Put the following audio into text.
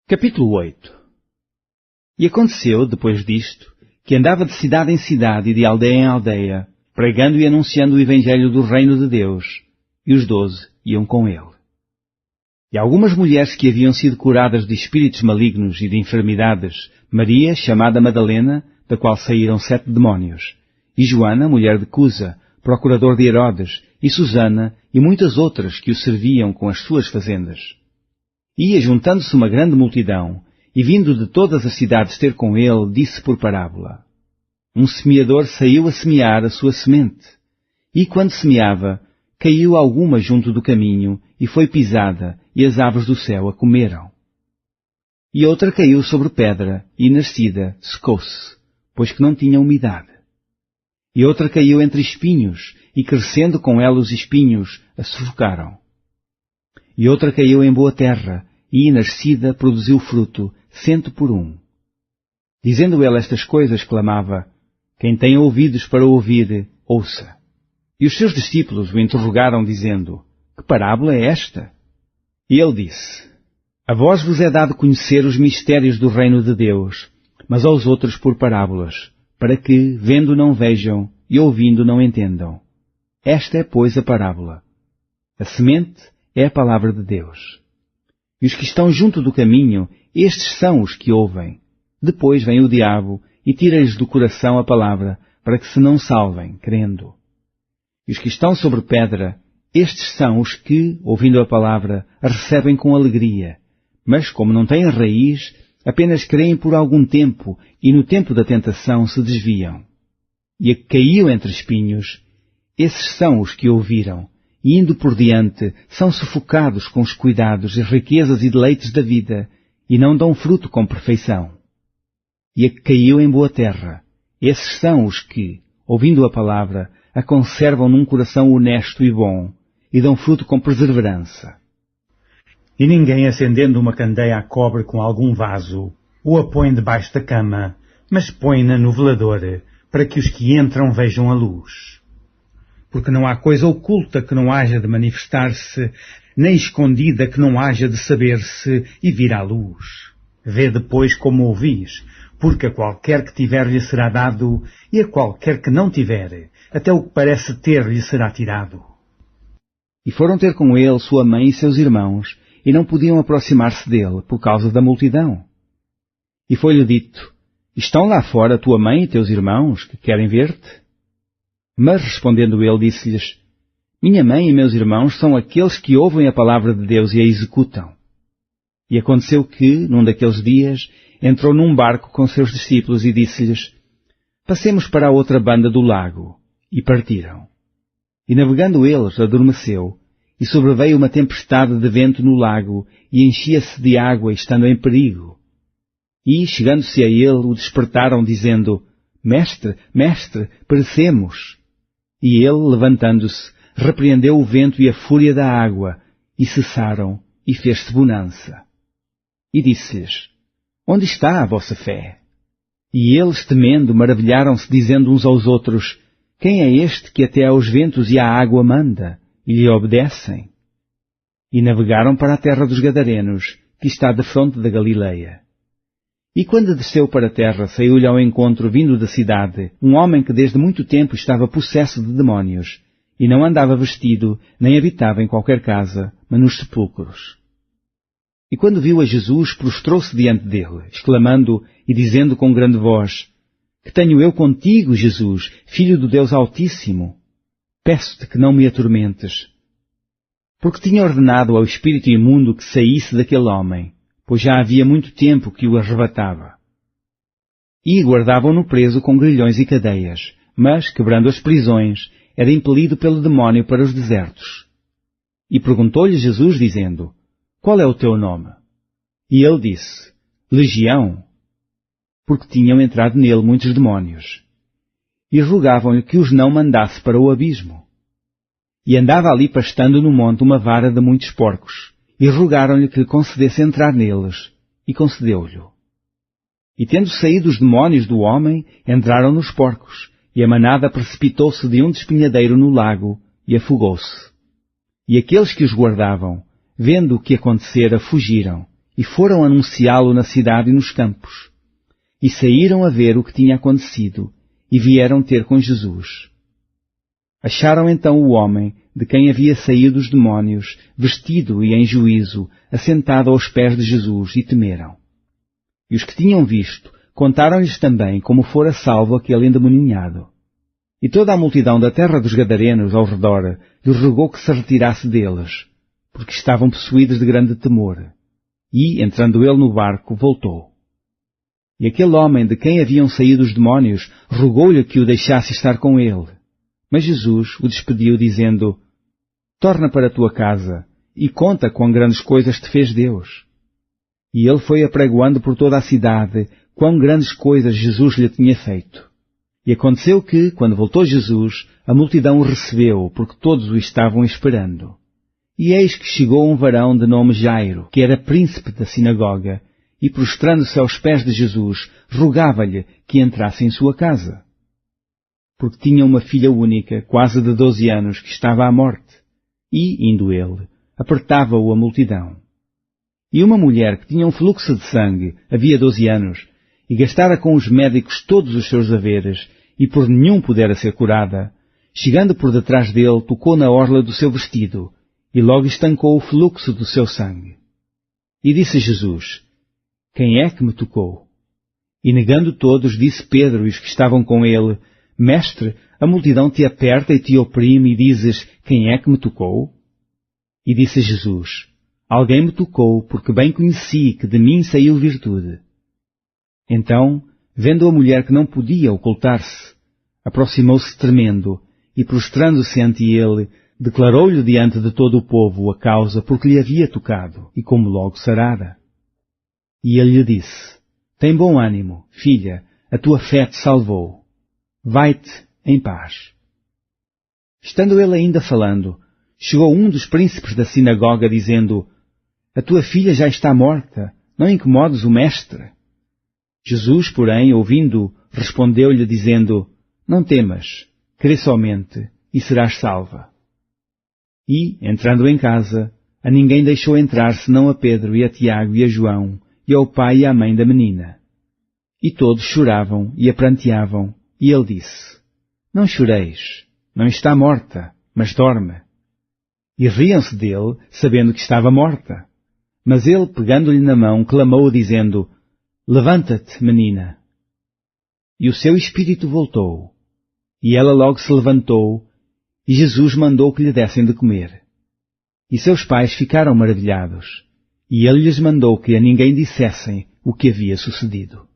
Capítulo 8. E aconteceu, depois disto, que andava de cidade em cidade e de aldeia em aldeia, pregando e anunciando o Evangelho do reino de Deus, e os 12 iam com ele. E algumas mulheres que haviam sido curadas de espíritos malignos e de enfermidades, Maria, chamada Madalena, da qual saíram 7 demónios, e Joana, mulher de Cusa, procurador de Herodes, e Susana, e muitas outras que o serviam com as suas fazendas. E, juntando-se uma grande multidão, e vindo de todas as cidades ter com ele, disse por parábola: Um semeador saiu a semear a sua semente, e quando semeava, caiu alguma junto do caminho, e foi pisada, e as aves do céu a comeram. E outra caiu sobre pedra, e nascida, secou-se, pois que não tinha umidade. E outra caiu entre espinhos, e crescendo com ela os espinhos, a sufocaram. E outra caiu em boa terra, e, nascida, produziu fruto, 100 por 1. Dizendo ele estas coisas, clamava: Quem tem ouvidos para ouvir, ouça. E os seus discípulos o interrogaram, dizendo: Que parábola é esta? E ele disse: A vós vos é dado conhecer os mistérios do reino de Deus, mas aos outros por parábolas, para que, vendo não vejam, e ouvindo não entendam. Esta é, pois, a parábola. A semente é a palavra de Deus. E os que estão junto do caminho, estes são os que ouvem. Depois vem o diabo e tira-lhes do coração a palavra, para que se não salvem, crendo. E os que estão sobre pedra, estes são os que, ouvindo a palavra, a recebem com alegria. Mas, como não têm raiz, apenas creem por algum tempo, e no tempo da tentação se desviam. E a que caiu entre espinhos, esses são os que ouviram, e indo por diante, são sufocados com os cuidados, as riquezas e deleites da vida, e não dão fruto com perfeição. E a que caiu em boa terra, esses são os que, ouvindo a palavra, a conservam num coração honesto e bom, e dão fruto com perseverança. E ninguém, acendendo uma candeia a cobre com algum vaso, o a põe debaixo da cama, mas põe-na no velador, para que os que entram vejam a luz. Porque não há coisa oculta que não haja de manifestar-se, nem escondida que não haja de saber-se e vir à luz. Vê depois como ouvis, porque a qualquer que tiver lhe será dado, e a qualquer que não tiver, até o que parece ter lhe será tirado. E foram ter com ele sua mãe e seus irmãos, e não podiam aproximar-se dele, por causa da multidão. E foi-lhe dito: Estão lá fora tua mãe e teus irmãos, que querem ver-te? Mas, respondendo ele, disse-lhes: Minha mãe e meus irmãos são aqueles que ouvem a palavra de Deus e a executam. E aconteceu que, num daqueles dias, entrou num barco com seus discípulos e disse-lhes: Passemos para a outra banda do lago. E partiram. E navegando eles, adormeceu, e sobreveio uma tempestade de vento no lago, e enchia-se de água, estando em perigo. E, chegando-se a ele, o despertaram, dizendo: Mestre, mestre, perecemos. E ele, levantando-se, repreendeu o vento e a fúria da água, e cessaram, e fez-se bonança. E disse-lhes: Onde está a vossa fé? E eles, temendo, maravilharam-se, dizendo uns aos outros: Quem é este que até aos ventos e à água manda, e lhe obedecem? E navegaram para a terra dos Gadarenos, que está defronte da Galileia. E quando desceu para a terra, saiu-lhe ao encontro, vindo da cidade, um homem que desde muito tempo estava possesso de demónios, e não andava vestido, nem habitava em qualquer casa, mas nos sepulcros. E quando viu a Jesus, prostrou-se diante dele, exclamando e dizendo com grande voz: Que tenho eu contigo, Jesus, Filho do Deus Altíssimo? Peço-te que não me atormentes. Porque tinha ordenado ao espírito imundo que saísse daquele homem, pois já havia muito tempo que o arrebatava. E guardavam-no preso com grilhões e cadeias, mas, quebrando as prisões, era impelido pelo demónio para os desertos. E perguntou-lhe Jesus, dizendo: Qual é o teu nome? E ele disse: Legião, porque tinham entrado nele muitos demónios. E rogavam-lhe que os não mandasse para o abismo. E andava ali pastando no monte uma vara de muitos porcos, e rogaram-lhe que lhe concedesse entrar neles, e concedeu-lhe. E tendo saído os demónios do homem, entraram nos porcos, e a manada precipitou-se de um despenhadeiro no lago, e afogou-se. E aqueles que os guardavam, vendo o que acontecera, fugiram, e foram anunciá-lo na cidade e nos campos. E saíram a ver o que tinha acontecido, e vieram ter com Jesus. Acharam então o homem, de quem havia saído os demónios, vestido e em juízo, assentado aos pés de Jesus, e temeram. E os que tinham visto, contaram-lhes também como fora salvo aquele endemoninhado. E toda a multidão da terra dos Gadarenos ao redor lhe rogou que se retirasse deles, porque estavam possuídos de grande temor. E, entrando ele no barco, voltou. E aquele homem de quem haviam saído os demónios rogou-lhe que o deixasse estar com ele. Mas Jesus o despediu, dizendo: Torna para a tua casa, e conta quão grandes coisas te fez Deus. E ele foi apregoando por toda a cidade quão grandes coisas Jesus lhe tinha feito. E aconteceu que, quando voltou Jesus, a multidão o recebeu, porque todos o estavam esperando. E eis que chegou um varão de nome Jairo, que era príncipe da sinagoga, e prostrando-se aos pés de Jesus, rogava-lhe que entrasse em sua casa. Porque tinha uma filha única, quase de 12 anos, que estava à morte. E, indo ele, apertava-o a multidão. E uma mulher que tinha um fluxo de sangue, havia 12 anos, e gastara com os médicos todos os seus haveres, e por nenhum pudera ser curada, chegando por detrás dele, tocou na orla do seu vestido, e logo estancou o fluxo do seu sangue. E disse Jesus: Quem é que me tocou? E negando todos, disse Pedro e os que estavam com ele: Mestre, a multidão te aperta e te oprime, e dizes: Quem é que me tocou? E disse Jesus: Alguém me tocou, porque bem conheci que de mim saiu virtude. Então, vendo a mulher que não podia ocultar-se, aproximou-se tremendo, e prostrando-se ante ele, declarou-lhe diante de todo o povo a causa por que lhe havia tocado, e como logo sarara. E ele lhe disse: Tem bom ânimo, filha, a tua fé te salvou. Vai-te em paz. Estando ele ainda falando, chegou um dos príncipes da sinagoga, dizendo: A tua filha já está morta, não incomodes o mestre. Jesus, porém, ouvindo, respondeu-lhe, dizendo: Não temas, crê somente, e serás salva. E, entrando em casa, a ninguém deixou entrar, senão a Pedro e a Tiago e a João, e ao pai e à mãe da menina. E todos choravam e a pranteavam, e ele disse: Não choreis, não está morta, mas dorme. E riam-se dele, sabendo que estava morta. Mas ele, pegando-lhe na mão, clamou, dizendo: Levanta-te, menina. E o seu espírito voltou. E ela logo se levantou, e Jesus mandou que lhe dessem de comer. E seus pais ficaram maravilhados, e ele lhes mandou que a ninguém dissessem o que havia sucedido.